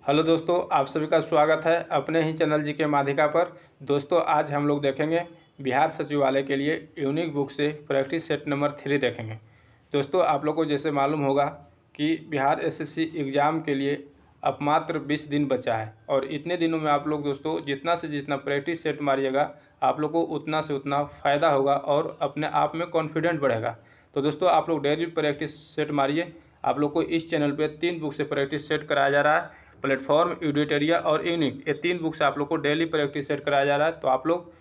Hello दोस्तों, आप सभी का स्वागत है अपने ही चैनल जी के माध्यिका पर। दोस्तों, आज हम लोग देखेंगे बिहार सचिवालय के लिए यूनिक बुक से प्रैक्टिस सेट नंबर 3 देखेंगे। दोस्तों, आप लोग को जैसे मालूम होगा कि बिहार एसएससी एग्ज़ाम के लिए अब मात्र 20 दिन बचा है और इतने दिनों में आप लोग दोस्तों जितना से जितना प्रैक्टिस सेट मारिएगा आप लोग को उतना से उतना फ़ायदा होगा और अपने आप में कॉन्फिडेंट बढ़ेगा। तो दोस्तों, आप लोग डेली प्रैक्टिस सेट मारिए। आप लोग को इस चैनल पे 3 बुक से प्रैक्टिस सेट कराया जा रहा है। प्लेटफॉर्म, एडिटोरिया और यूनिक, ये 3 बुक से आप लोग को डेली प्रैक्टिस सेट कराया जा रहा है। तो आप लोग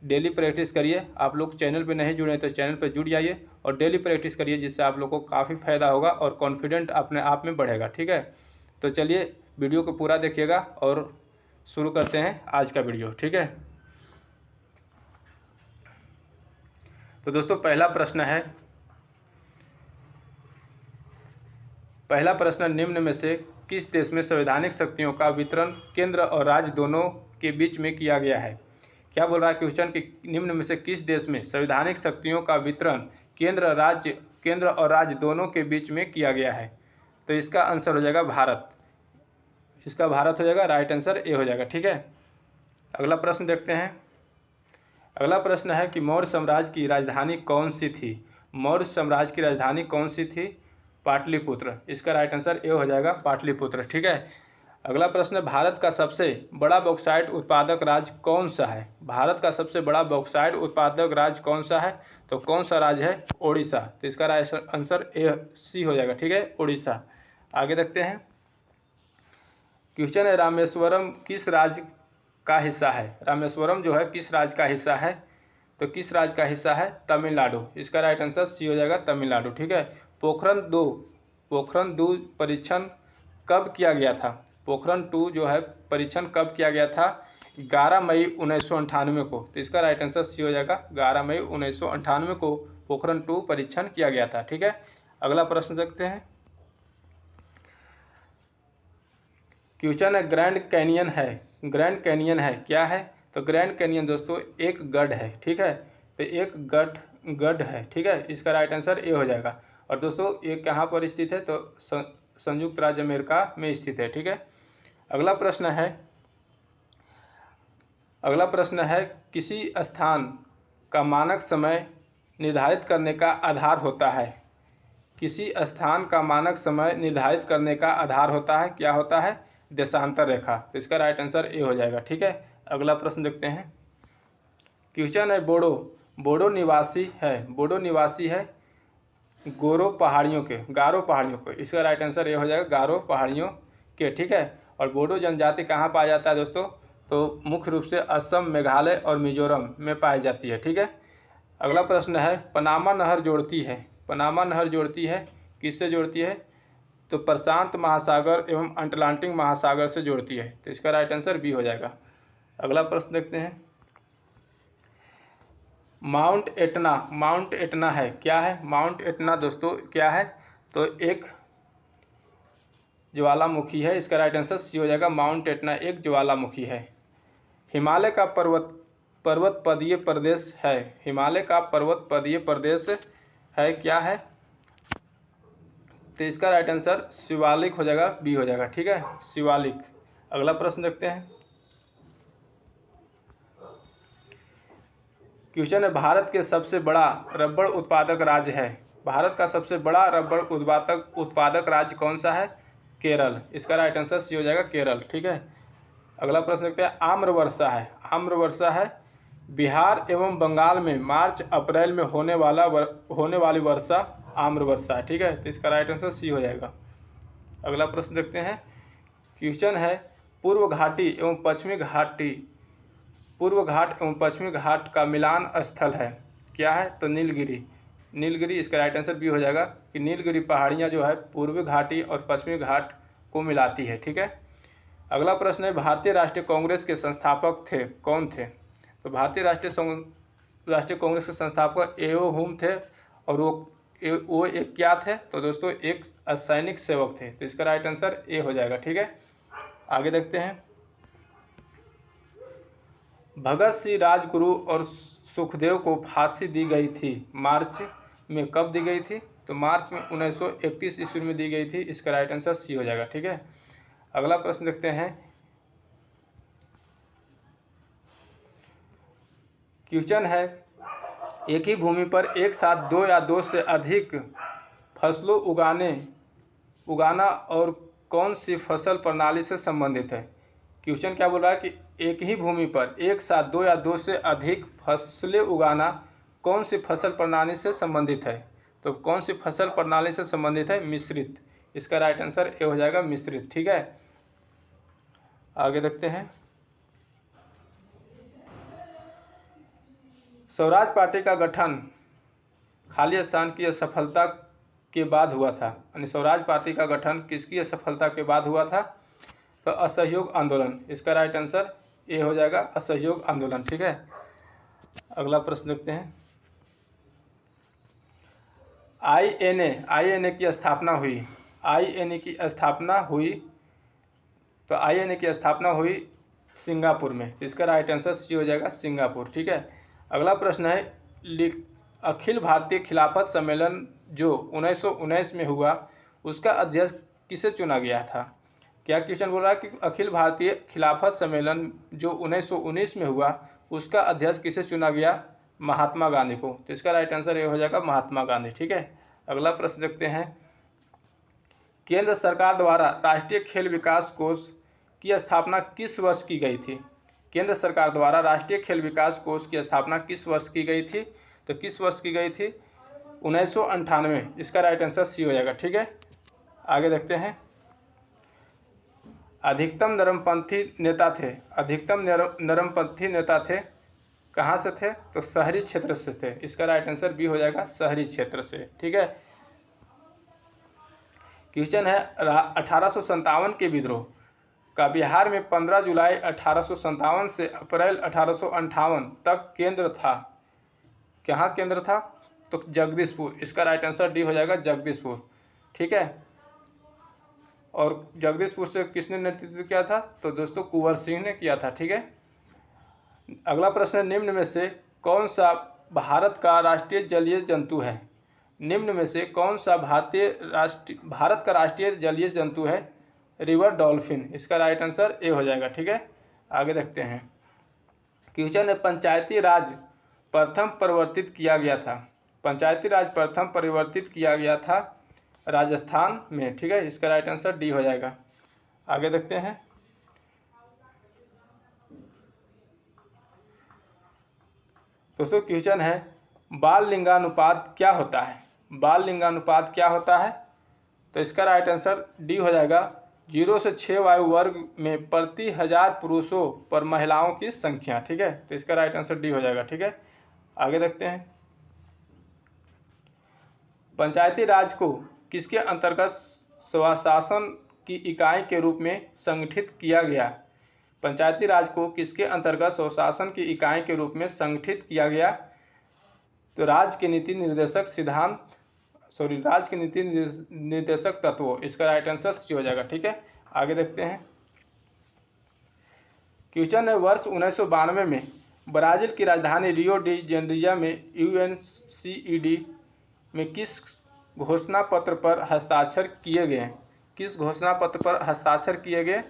डेली प्रैक्टिस करिए। आप लोग चैनल पे नहीं जुड़े तो चैनल पे जुड़ जाइए और डेली प्रैक्टिस करिए, जिससे आप लोग को काफ़ी फ़ायदा होगा और कॉन्फिडेंट अपने आप में बढ़ेगा। ठीक है, तो चलिए वीडियो को पूरा देखिएगा और शुरू करते हैं आज का वीडियो। ठीक है, तो दोस्तों पहला प्रश्न निम्न में से किस देश में संवैधानिक शक्तियों का वितरण केंद्र और राज्य दोनों के बीच में किया गया है। क्या बोल रहा है क्वेश्चन कि निम्न में से किस देश में संवैधानिक शक्तियों का वितरण केंद्र और राज्य दोनों के बीच में किया गया है। तो इसका आंसर हो जाएगा भारत। इसका भारत हो जाएगा, राइट आंसर ए हो जाएगा। ठीक है, अगला प्रश्न देखते हैं। अगला प्रश्न है कि मौर्य साम्राज्य की राजधानी कौन सी थी। मौर्य साम्राज्य की राजधानी कौन सी थी? पाटलिपुत्र। इसका राइट आंसर ए हो जाएगा, पाटलिपुत्र। ठीक है, अगला प्रश्न है भारत का सबसे बड़ा बॉक्साइट उत्पादक राज्य कौन सा है। भारत का सबसे बड़ा बॉक्साइट उत्पादक राज्य कौन सा है? तो कौन सा राज्य है? ओडिशा। तो इसका राइट आंसर ए सी हो जाएगा। ठीक है, ओडिशा। आगे देखते हैं। क्वेश्चन है रामेश्वरम किस राज्य का हिस्सा है। रामेश्वरम जो है किस राज्य का हिस्सा है? तो किस राज्य का हिस्सा है? तमिलनाडु। इसका राइट आंसर सी हो जाएगा, तमिलनाडु। ठीक है, पोखरण 2 परीक्षण कब किया गया था? पोखरण 2 जो है परीक्षण कब किया गया था? 11 मई 1998 को। तो इसका राइट आंसर सी हो जाएगा, 11 मई 1998 को पोखरण 2 परीक्षण किया गया था। ठीक है, अगला प्रश्न देखते हैं। क्वेश्चन है ग्रैंड कैनियन है क्या है? तो ग्रैंड कैनियन दोस्तों एक गढ़ है। ठीक है, तो एक गढ़ है। ठीक है, इसका राइट आंसर ए हो जाएगा। और दोस्तों ये कहाँ पर स्थित है? तो संयुक्त राज्य अमेरिका में स्थित है। ठीक है, अगला प्रश्न है किसी स्थान का मानक समय निर्धारित करने का आधार होता है। किसी स्थान का मानक समय निर्धारित करने का आधार होता है, क्या होता है? देशांतर रेखा। तो इसका राइट आंसर ए हो जाएगा। ठीक है, अगला प्रश्न देखते हैं। क्वेश्चन है बोडो निवासी है गारो पहाड़ियों के। इसका राइट आंसर ये हो जाएगा, गारो पहाड़ियों के। ठीक है, और बोडो जनजाति कहाँ पाया जाता है दोस्तों? तो मुख्य रूप से असम, मेघालय और मिजोरम में पाई जाती है। ठीक है, अगला प्रश्न है पनामा नहर जोड़ती है किससे जोड़ती है? तो प्रशांत महासागर एवं अटलांटिक महासागर से जोड़ती है। तो इसका राइट आंसर बी हो जाएगा। अगला प्रश्न देखते हैं। माउंट एटना है क्या है? माउंट एटना दोस्तों क्या है? तो एक ज्वालामुखी है। इसका राइट आंसर सी हो जाएगा, माउंट एटना एक ज्वालामुखी है। हिमालय का पर्वतपदीय प्रदेश है। हिमालय का पर्वतपदीय प्रदेश है क्या है? तो इसका राइट आंसर शिवालिक हो जाएगा, बी हो जाएगा। ठीक है, शिवालिक। अगला प्रश्न देखते हैं। क्वेश्चन है भारत के सबसे बड़ा रबड़ उत्पादक राज्य है। भारत का सबसे बड़ा रबड़ उत्पादक राज्य कौन सा है? केरल। इसका राइट आंसर सी हो जाएगा, केरल। ठीक है, अगला प्रश्न देखते हैं। आम्रवर्षा है बिहार एवं बंगाल में मार्च अप्रैल में होने वाली वर्षा आम्रवर्षा है। ठीक है, तो इसका राइट आंसर सी हो जाएगा। अगला प्रश्न देखते हैं। क्वेश्चन है पूर्व घाट एवं पश्चिमी घाट का मिलान स्थल है क्या है? तो नीलगिरी। इसका राइट आंसर बी हो जाएगा कि नीलगिरी पहाड़ियाँ जो है पूर्वी घाटी और पश्चिमी घाट को मिलाती है। ठीक है, अगला प्रश्न है भारतीय राष्ट्रीय कांग्रेस के संस्थापक कौन थे? तो भारतीय राष्ट्रीय कांग्रेस के संस्थापक ए.ओ. हुम थे और वो एक क्या थे? तो दोस्तों एक सैनिक सेवक थे। तो इसका राइट आंसर ए हो जाएगा। ठीक है, आगे देखते हैं। भगत सिंह, राजगुरु और सुखदेव को फांसी दी गई थी मार्च में, कब दी गई थी? तो मार्च में 1931 ईस्वी में दी गई थी। इसका राइट आंसर सी हो जाएगा। ठीक है, अगला प्रश्न देखते हैं। क्वेश्चन है, एक ही भूमि पर एक साथ दो या दो से अधिक फसलों उगाना और कौन सी फसल प्रणाली से संबंधित है। क्वेश्चन क्या बोल रहा है कि एक ही भूमि पर एक साथ दो या दो से अधिक फसलें उगाना कौन सी फसल प्रणाली से संबंधित है। तो कौन सी फसल प्रणाली से संबंधित है, मिश्रित। इसका राइट आंसर ए हो जाएगा, मिश्रित। ठीक है, आगे देखते हैं। स्वराज पार्टी का गठन खाली स्थान की असफलता के बाद हुआ था, यानी स्वराज पार्टी का गठन किसकी असफलता के बाद हुआ था, तो असहयोग आंदोलन। इसका राइट आंसर ए हो जाएगा, असहयोग आंदोलन। ठीक है, अगला प्रश्न देखते हैं। आईएनए की स्थापना हुई, आईएनए की स्थापना हुई, तो आईएनए की स्थापना हुई सिंगापुर में। तो इसका राइट आंसर सी हो जाएगा, सिंगापुर। ठीक है, अगला प्रश्न है, अखिल भारतीय खिलाफत सम्मेलन जो 1919 में हुआ उसका अध्यक्ष किसे चुना गया था। क्या क्वेश्चन बोल रहा है कि अखिल भारतीय खिलाफत सम्मेलन जो 1919 में हुआ उसका अध्यक्ष किसे चुना गया, महात्मा गांधी को। तो इसका राइट आंसर ये हो जाएगा, महात्मा गांधी। ठीक है, अगला प्रश्न देखते हैं। केंद्र सरकार द्वारा राष्ट्रीय खेल विकास कोष की स्थापना किस वर्ष की गई थी। केंद्र सरकार द्वारा राष्ट्रीय खेल विकास कोष की स्थापना किस वर्ष की गई थी, तो किस वर्ष की गई थी, 1998। इसका राइट आंसर सी हो जाएगा। ठीक है, आगे देखते हैं। अधिकतम नरमपंथी नेता थे, अधिकतम नरमपंथी नेता थे, कहाँ से थे, तो शहरी क्षेत्र से थे। इसका राइट आंसर बी हो जाएगा, शहरी क्षेत्र से। ठीक है, क्वेश्चन है, 1857 के विद्रोह का बिहार में 15 जुलाई 1857 से अप्रैल 1858 तक केंद्र था, कहाँ केंद्र था, तो जगदीशपुर। इसका राइट आंसर डी हो जाएगा, जगदीशपुर। ठीक है, और जगदीशपुर से किसने नेतृत्व किया था, तो दोस्तों कुंवर सिंह ने किया था। ठीक है, अगला प्रश्न, निम्न में से कौन सा भारत का राष्ट्रीय जलीय जंतु है। निम्न में से कौन सा भारत का राष्ट्रीय जलीय जंतु है, रिवर डॉल्फिन। इसका राइट आंसर ए हो जाएगा। ठीक है, आगे देखते हैं। क्वेश्चन है, पंचायती राज प्रथम परिवर्तित किया गया था, पंचायती राज प्रथम परिवर्तित किया गया था राजस्थान में। ठीक है, इसका राइट आंसर डी हो जाएगा। आगे देखते हैं। दोस्तों क्वेश्चन है, बाल लिंगानुपात क्या होता है, बाल लिंगानुपात क्या होता है, तो इसका राइट आंसर डी हो जाएगा, 0 से 6 वायु वर्ग में प्रति 1000 पुरुषों पर महिलाओं की संख्या। ठीक है, तो इसका राइट आंसर डी हो जाएगा। ठीक है, आगे देखते हैं। पंचायती राज को किसके अंतर्गत स्वशासन की इकाई के रूप में संगठित किया गया, पंचायती राज को किसके अंतर्गत स्वशासन की इकाई के रूप में संगठित किया गया, तो राज्य के नीति निर्देशक सिद्धांत राज्य के नीति निर्देशक तत्वों। इसका राइट आंसर सी हो जाएगा। ठीक है, आगे देखते हैं। क्वेश्चन है, वर्ष 1992 में ब्राजील की राजधानी रियो डी जेनेरियो में UNCED में किस घोषणा पत्र पर हस्ताक्षर किए गए, किस घोषणा पत्र पर हस्ताक्षर किए गए,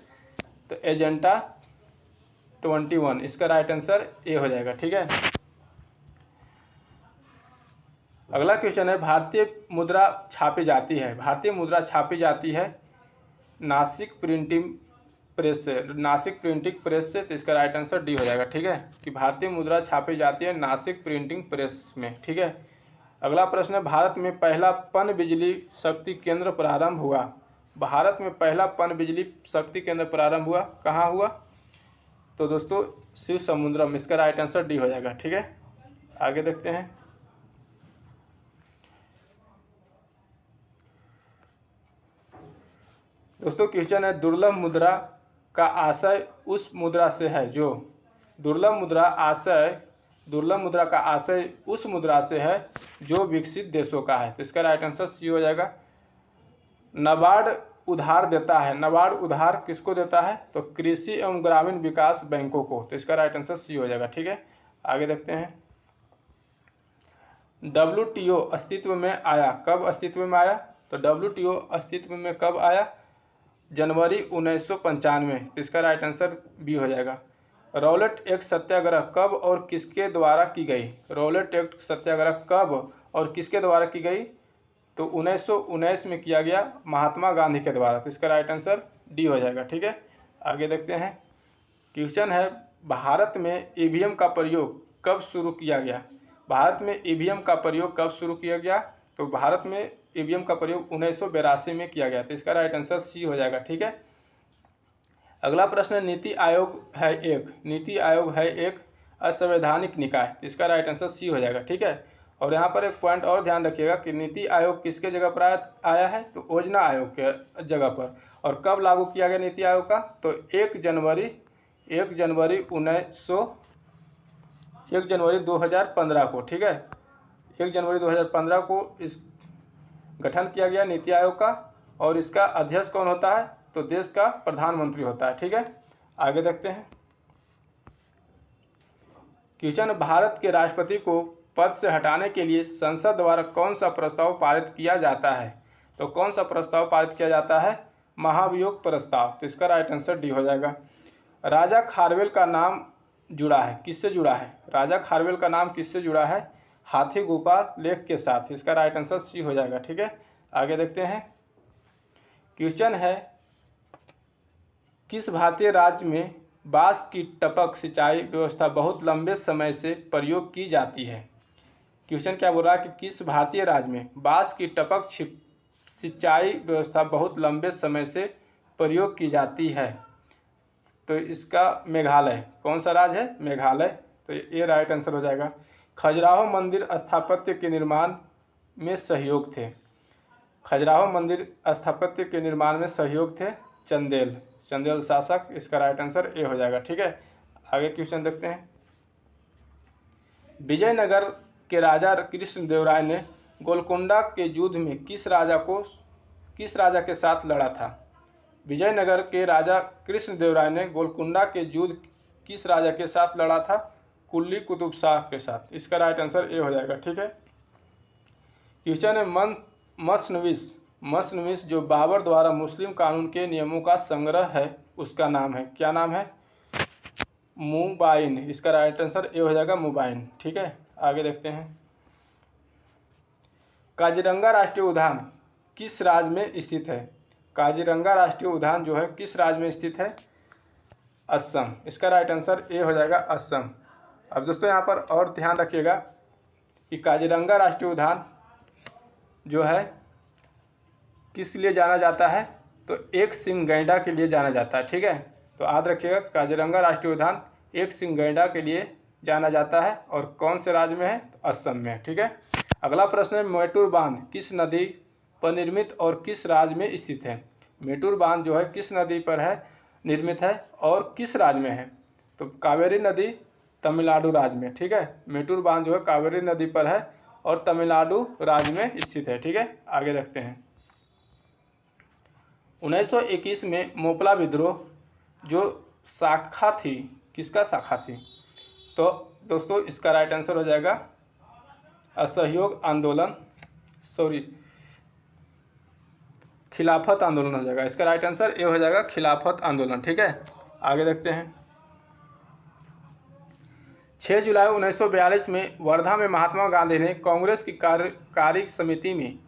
तो एजेंडा 21। इसका राइट आंसर ए हो जाएगा। ठीक है, अगला क्वेश्चन है, भारतीय मुद्रा छापी जाती है, भारतीय मुद्रा छापी जाती है नासिक प्रिंटिंग प्रेस से, नासिक प्रिंटिंग प्रेस से। तो इसका राइट आंसर डी हो जाएगा। ठीक है, कि भारतीय मुद्रा छापी जाती है नासिक प्रिंटिंग प्रेस में। ठीक है, अगला प्रश्न है, भारत में पहला पन बिजली शक्ति केंद्र प्रारंभ हुआ, भारत में पहला पन बिजली शक्ति केंद्र प्रारंभ हुआ, कहाँ हुआ, तो दोस्तों शिव समुद्रम। इसका राइट आंसर डी हो जाएगा। ठीक है, आगे देखते हैं। दोस्तों क्वेश्चन है, दुर्लभ मुद्रा का आशय उस मुद्रा से है जो, दुर्लभ मुद्रा का आशय उस मुद्रा से है जो विकसित देशों का है। तो इसका राइट आंसर सी हो जाएगा। नाबार्ड उधार देता है, नाबार्ड उधार किसको देता है, तो कृषि एवं ग्रामीण विकास बैंकों को। तो इसका राइट आंसर सी हो जाएगा। ठीक है, आगे देखते हैं। WTO अस्तित्व में आया, कब अस्तित्व में आया, तो WTO अस्तित्व में कब आया, जनवरी 1995। तो इसका राइट आंसर बी हो जाएगा। रॉलेट एक्ट सत्याग्रह कब और किसके द्वारा की गई? रॉलेट एक्ट सत्याग्रह कब और किसके द्वारा की गई? तो 1919 में किया गया, महात्मा गांधी के द्वारा। तो इसका राइट आंसर डी हो जाएगा। ठीक है, आगे देखते हैं। क्वेश्चन है, भारत में ईवीएम का प्रयोग कब शुरू किया गया? भारत में ईवीएम का प्रयोग कब शुरू किया गया? तो भारत में ईवीएम का प्रयोग 1982 में किया गया। तो इसका राइट आंसर सी हो जाएगा। ठीक है, अगला प्रश्न, नीति आयोग है एक असंवैधानिक निकाय। तो इसका राइट आंसर सी हो जाएगा। ठीक है, और यहाँ पर एक पॉइंट और ध्यान रखिएगा कि नीति आयोग किसके जगह पर आया है? तो योजना आयोग के जगह पर। और कब लागू किया गया नीति आयोग का? तो 1 जनवरी 2015 को। ठीक है, 1 जनवरी 2015 को इस गठन किया गया नीति आयोग का। और इसका अध्यक्ष कौन होता है? तो देश का प्रधानमंत्री होता है। ठीक है, आगे देखते हैं। क्वेश्चन, भारत के राष्ट्रपति को पद से हटाने के लिए संसद द्वारा कौन सा प्रस्ताव पारित किया जाता है? तो कौन सा प्रस्ताव पारित किया जाता है? महाभियोग प्रस्ताव। तो इसका राइट आंसर डी हो जाएगा। राजा खारवेल का नाम जुड़ा है, किससे जुड़ा है? राजा खारवेल का नाम किससे जुड़ा है? हाथी गुफा लेख के साथ। इसका राइट आंसर सी हो जाएगा। ठीक है, आगे देखते हैं। क्वेश्चन है, किस भारतीय राज्य में बांस की टपक सिंचाई व्यवस्था बहुत लंबे समय से प्रयोग की जाती है? क्वेश्चन क्या बोल रहा है कि किस भारतीय राज्य में बांस की टपक सिंचाई व्यवस्था बहुत लंबे समय से प्रयोग की जाती है? तो इसका मेघालय। कौन सा राज्य है? मेघालय। तो ये राइट आंसर हो जाएगा। खजुराहो मंदिर स्थापत्य के निर्माण में सहयोग थे। खजुराहो मंदिर स्थापत्य के निर्माण में सहयोग थे चंदेल शासक। इसका राइट आंसर ए हो जाएगा। ठीक है, आगे क्वेश्चन देखते हैं। विजयनगर के राजा कृष्णदेवराय ने गोलकोंडा के युद्ध में किस राजा के साथ लड़ा था? विजयनगर के राजा कृष्णदेवराय ने गोलकोंडा के युद्ध किस राजा के साथ लड़ा था? कुली कुतुब शाह के साथ। इसका राइट आंसर ए हो जाएगा। ठीक है, क्वेश्चन है, मसनविस जो बाबर द्वारा मुस्लिम कानून के नियमों का संग्रह है, उसका नाम है, क्या नाम है? मुबाइन। इसका राइट आंसर ए हो जाएगा, मुबाइन। ठीक है, आगे देखते हैं। काजीरंगा राष्ट्रीय उद्यान किस राज्य में स्थित है? काजीरंगा राष्ट्रीय उद्यान जो है किस राज्य में स्थित है? असम। इसका राइट आंसर ए हो जाएगा, असम। अब दोस्तों यहाँ पर और ध्यान रखिएगा कि काजीरंगा राष्ट्रीय उद्यान जो है किस लिए जाना जाता है? तो एक सिंह गैंडा के लिए जाना जाता है। ठीक है, तो याद रखिएगा काजीरंगा राष्ट्रीय उद्यान एक सिंह गैंडा के लिए जाना जाता है। और कौन से राज्य में है? तो असम में है। ठीक है, अगला प्रश्न है, मेटूर बांध किस नदी पर निर्मित और किस राज्य में स्थित है? मेटूर बांध जो है किस नदी पर है निर्मित है और किस राज्य में है? तो कावेरी नदी तमिलनाडु राज्य में। ठीक है, मेटूर बांध जो है कावेरी नदी पर है और तमिलनाडु राज्य में स्थित है। ठीक है, आगे देखते हैं। 1921 में मोपला विद्रोह जो शाखा थी, किसका शाखा थी? तो दोस्तों इसका राइट आंसर हो जाएगा असहयोग आंदोलन, खिलाफत आंदोलन हो जाएगा। इसका राइट आंसर ए हो जाएगा, खिलाफत आंदोलन। ठीक है, आगे देखते हैं। 6 जुलाई 1942 में वर्धा में महात्मा गांधी ने कांग्रेस की कार्य समिति में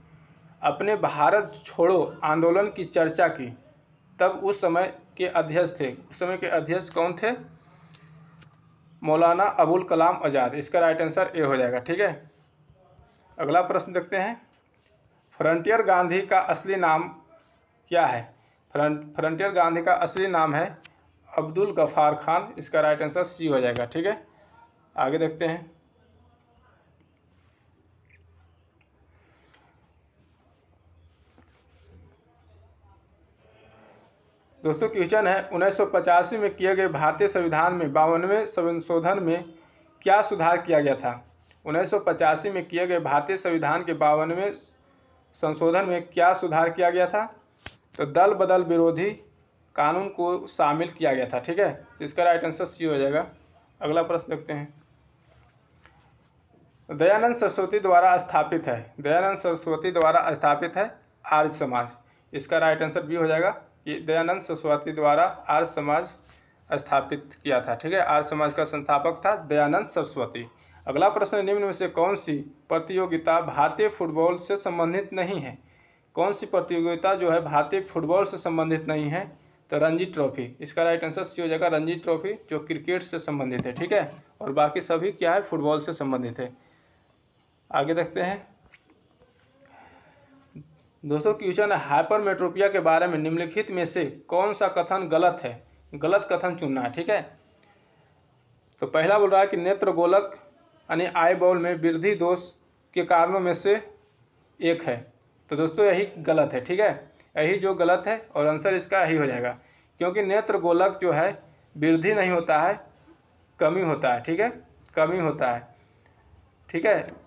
अपने भारत छोड़ो आंदोलन की चर्चा की। तब उस समय के अध्यक्ष थे, उस समय के अध्यक्ष कौन थे? मौलाना अबुल कलाम आज़ाद। इसका राइट आंसर ए हो जाएगा। ठीक है, अगला प्रश्न देखते हैं। फ्रंटियर गांधी का असली नाम क्या है? फ्रंटियर गांधी का असली नाम है अब्दुल गफ्फार खान। इसका राइट आंसर सी हो जाएगा। ठीक है, आगे देखते हैं। दोस्तों क्वेश्चन है, 1985 में किए गए भारतीय संविधान में 52वें संशोधन में क्या सुधार किया गया था? 1985 में किए गए भारतीय संविधान के 52वें संशोधन में क्या सुधार किया गया था? तो दल बदल विरोधी कानून को शामिल किया गया था। ठीक है, तो इसका राइट आंसर सी हो जाएगा। अगला प्रश्न देखते हैं। दयानंद सरस्वती द्वारा स्थापित है आर्य समाज। इसका राइट आंसर बी हो जाएगा, ये दयानंद सरस्वती द्वारा आर्य समाज स्थापित किया था। ठीक है, आर्य समाज का संस्थापक था दयानंद सरस्वती। अगला प्रश्न, निम्न में से कौन सी प्रतियोगिता भारतीय फुटबॉल से संबंधित नहीं है? कौन सी प्रतियोगिता जो है भारतीय फुटबॉल से संबंधित नहीं है? तो रणजी ट्रॉफी। इसका राइट आंसर सी हो जाएगा, रणजी ट्रॉफी, जो क्रिकेट से संबंधित है। ठीक है, और बाकी सभी क्या है, फुटबॉल से संबंधित है। आगे देखते हैं दोस्तों, क्वेश्चन है हाइपरमेट्रोपिया के बारे में निम्नलिखित में से कौन सा कथन गलत है? गलत कथन चुनना है। ठीक है, तो पहला बोल रहा है कि नेत्र गोलक यानी आई बॉल में वृद्धि दोष के कारणों में से एक है। तो दोस्तों यही गलत है। ठीक है, यही जो गलत है और आंसर इसका यही हो जाएगा, क्योंकि नेत्र गोलक जो है वृद्धि नहीं होता है, कमी होता है। ठीक है, कमी होता है। ठीक है,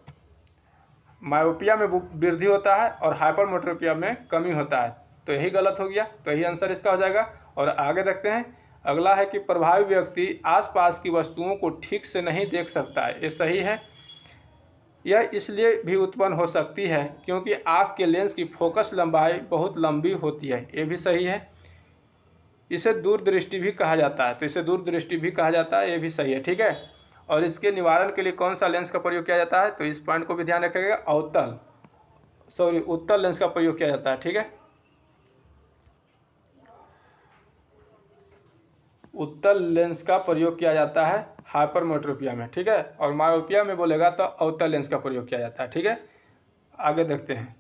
मायोपिया में वृद्धि होता है और हाइपरमेट्रोपिया में कमी होता है, तो यही गलत हो गया, तो यही आंसर इसका हो जाएगा। और आगे देखते हैं, अगला है कि प्रभावी व्यक्ति आसपास की वस्तुओं को ठीक से नहीं देख सकता है। ये सही है। यह इसलिए भी उत्पन्न हो सकती है क्योंकि आँख के लेंस की फोकस लंबाई बहुत लंबी होती है। ये भी सही है। इसे दूरदृष्टि भी कहा जाता है, तो इसे दूरदृष्टि भी कहा जाता है, ये भी सही है। ठीक है, और इसके निवारण के लिए कौन सा लेंस का प्रयोग किया जाता है? तो इस पॉइंट को भी ध्यान रखिएगा, उत्तल लेंस का प्रयोग किया जाता है। ठीक है, उत्तल लेंस का प्रयोग किया जाता है हाइपरमेट्रोपिया में। ठीक है, और मायोपिया में बोलेगा तो अवतल लेंस का प्रयोग किया जाता है। ठीक है, आगे देखते हैं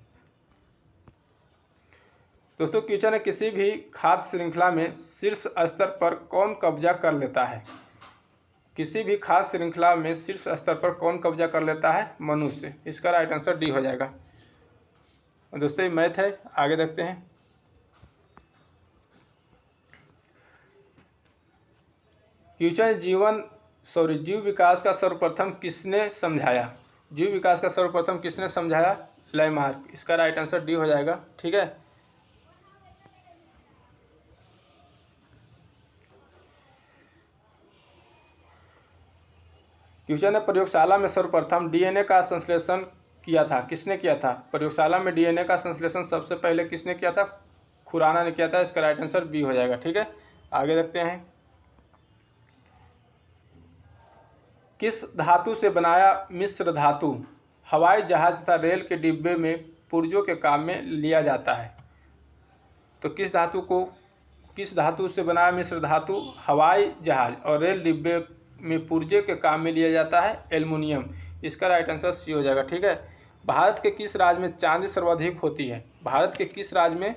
दोस्तों, क्वेश्चन है किसी भी खाद्य श्रृंखला में शीर्ष स्तर पर कौन कब्जा कर लेता है? किसी भी खाद्य श्रृंखला में शीर्ष स्तर पर कौन कब्जा कर लेता है? मनुष्य। इसका राइट आंसर डी हो जाएगा। दोस्तों ये मैथ है, आगे देखते हैं। क्वेश्चन जीव विकास का सर्वप्रथम किसने समझाया? जीव विकास का सर्वप्रथम किसने समझाया? लैमार्क। इसका राइट आंसर डी हो जाएगा। ठीक है, क्वेश्चन है प्रयोगशाला में सर्वप्रथम डीएनए का संश्लेषण किया था, किसने किया था? प्रयोगशाला में डीएनए का संश्लेषण सबसे पहले किसने किया था? खुराना ने किया था। इसका राइट आंसर बी हो जाएगा। ठीक है, आगे देखते हैं। किस धातु से बनाया मिश्र धातु हवाई जहाज तथा रेल के डिब्बे में पुर्जों के काम में लिया जाता है? तो किस धातु से बनाया मिश्र धातु हवाई जहाज और रेल डिब्बे में पुर्जे के काम में लिया जाता है? एल्युमिनियम। इसका राइट आंसर सी हो जाएगा। ठीक है, भारत के किस राज्य में चांदी सर्वाधिक होती है? भारत के किस राज्य में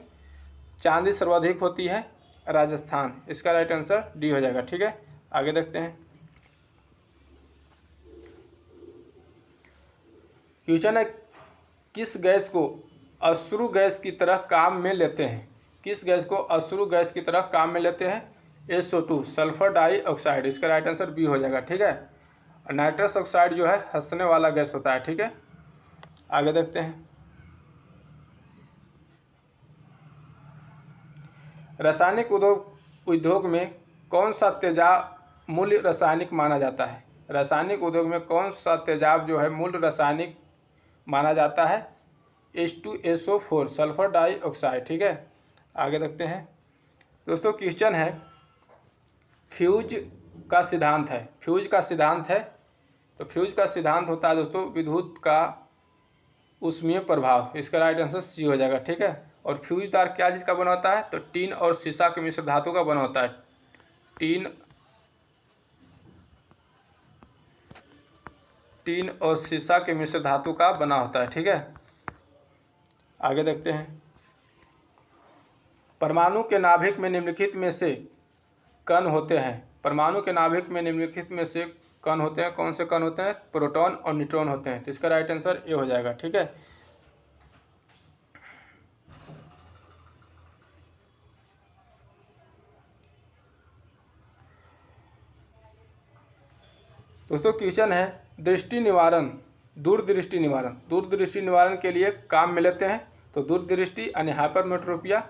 चांदी सर्वाधिक होती है? राजस्थान। इसका राइट आंसर डी हो जाएगा। ठीक है, आगे देखते हैं। क्वेश्चन है किस गैस को अश्रु गैस की तरह काम में लेते हैं? किस गैस को अश्रु गैस की तरह काम में लेते हैं? SO2, sulphur dioxide. इसका राइट आंसर बी हो जाएगा। ठीक है, नाइट्रस ऑक्साइड जो है हंसने वाला गैस होता है। ठीक है, आगे देखते हैं। रासायनिक उद्योग में कौन सा तेजाब मूल रासायनिक माना जाता है? रासायनिक उद्योग में कौन सा तेजाब जो है मूल रासायनिक माना जाता है? H2SO4, sulphur dioxide. ठीक है, आगे देखते हैं दोस्तों। क्वेश्चन है फ्यूज का सिद्धांत है। फ्यूज का सिद्धांत है, तो फ्यूज का सिद्धांत होता है दोस्तों विद्युत का ऊष्मीय प्रभाव। इसका राइट आंसर सी हो जाएगा। ठीक है, और फ्यूज तार क्या चीज़ का बना होता है? तो टीन और शीशा के मिश्र धातु का बना होता है। टीन और शीशा के मिश्र धातु का बना होता है। ठीक है, आगे देखते हैं। परमाणु के नाभिक में निम्नलिखित में से कण होते हैं? परमाणु के नाभिक में निम्नलिखित में से कण होते हैं, कौन से कण होते हैं? प्रोटॉन और न्यूट्रॉन होते हैं। तो इसका राइट आंसर ए हो जाएगा। ठीक है, दोस्तों क्वेश्चन है दृष्टि निवारण, दूरदृष्टि निवारण। दूरदृष्टि निवारण के लिए काम में लेते हैं, तो दूरदृष्टि यानी हाइपरमेट्रोपिया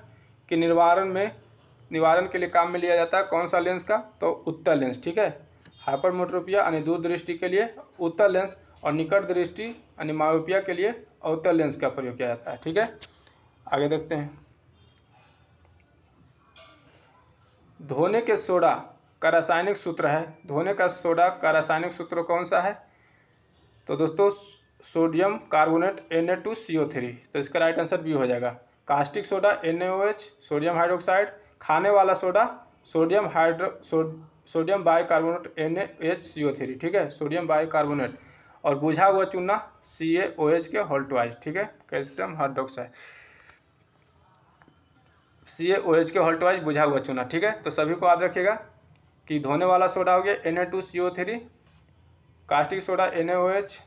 के निवारण के लिए काम में लिया जाता है कौन सा लेंस का? तो उत्तल लेंस। ठीक है, हाइपरमेट्रोपिया यानी दूरदृष्टि के लिए उत्तल लेंस और निकट दृष्टि यानी मायोपिया के लिए अवतल लेंस का प्रयोग किया जाता है। ठीक है, आगे देखते हैं। धोने के सोडा का रासायनिक सूत्र है, धोने का सोडा का रासायनिक सूत्र कौन सा है? तो दोस्तों सोडियम कार्बोनेट Na2CO3, तो इसका राइट आंसर बी हो जाएगा। Caustic soda NaOH, sodium hydroxide. खाने वाला सोडा सोडियम बाइकार्बोनेट NaHCO3, ठीक है, सोडियम बाइकार्बोनेट। और बुझा हुआ चूना CaOH के होल ट्वाइस, ठीक है, कैल्शियम हाइड्रोक्साइड CaOH के होल ट्वाइस बुझा हुआ चूना, ठीक है। तो सभी को याद रखिएगा कि धोने वाला सोडा हो गया Na2CO3, कास्टिक सोडा NaOH,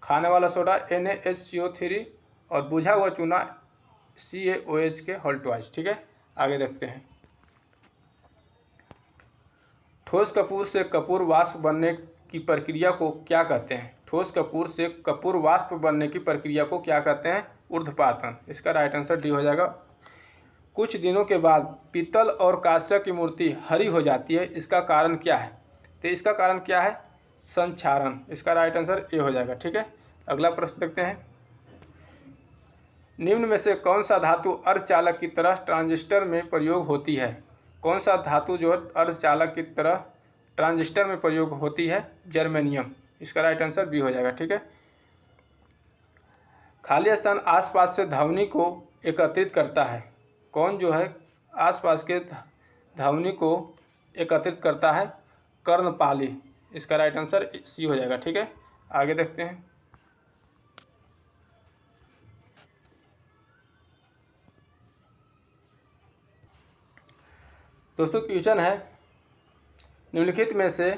खाने वाला सोडा NaHCO3 और बुझा हुआ चूना CaOH के होल ट्वाइस, ठीक है। आगे देखते हैं। ठोस कपूर से कपूर वाष्प बनने की प्रक्रिया को क्या कहते हैं? ठोस कपूर से कपूर वाष्प बनने की प्रक्रिया को क्या कहते हैं? ऊर्ध्वपातन। इसका राइट आंसर डी हो जाएगा। कुछ दिनों के बाद पीतल और कांस्य की मूर्ति हरी हो जाती है, इसका कारण क्या है? तो इसका कारण क्या है? संक्षारण। इसका राइट आंसर ए हो जाएगा, ठीक है। अगला प्रश्न देखते हैं। निम्न में से कौन सा धातु अर्धचालक की तरह ट्रांजिस्टर में प्रयोग होती है? कौन सा धातु जो अर्धचालक की तरह ट्रांजिस्टर में प्रयोग होती है? जर्मेनियम। इसका राइट आंसर बी हो जाएगा, ठीक है। खाली स्थान आसपास से ध्वनि को एकत्रित करता है, कौन जो है आसपास के ध्वनि को एकत्रित करता है? कर्णपाली। इसका राइट आंसर सी हो जाएगा, ठीक है। आगे देखते हैं। दोस्तों क्वेश्चन है, निम्नलिखित में से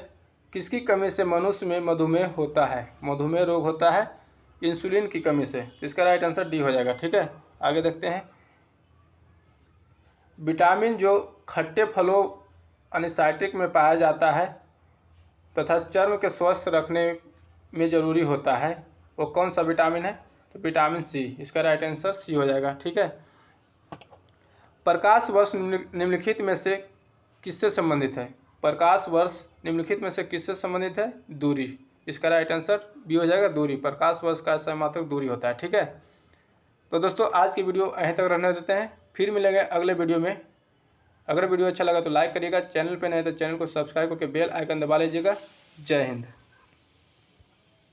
किसकी कमी से मनुष्य में मधुमेह होता है? मधुमेह रोग होता है इंसुलिन की कमी से। तो इसका राइट आंसर डी हो जाएगा, ठीक है। आगे देखते हैं। विटामिन जो खट्टे फलों एनिसाइटिक में पाया जाता है तथा चर्म के स्वस्थ रखने में ज़रूरी होता है, वो कौन सा विटामिन है? तो विटामिन सी। इसका राइट आंसर सी हो जाएगा, ठीक है। प्रकाश वर्ष निम्नलिखित में से किससे संबंधित है? प्रकाश वर्ष निम्नलिखित में से किससे संबंधित है? दूरी। इसका राइट आंसर बी हो जाएगा, दूरी। प्रकाश वर्ष का सममात्रक दूरी होता है, ठीक है। तो दोस्तों आज की वीडियो यहीं तक रहने देते हैं, फिर मिलेंगे अगले वीडियो में। अगर वीडियो अच्छा लगा तो लाइक करिएगा, चैनल पे नए तो चैनल को सब्सक्राइब करके बेल आइकन दबा लीजिएगा। जय हिंद।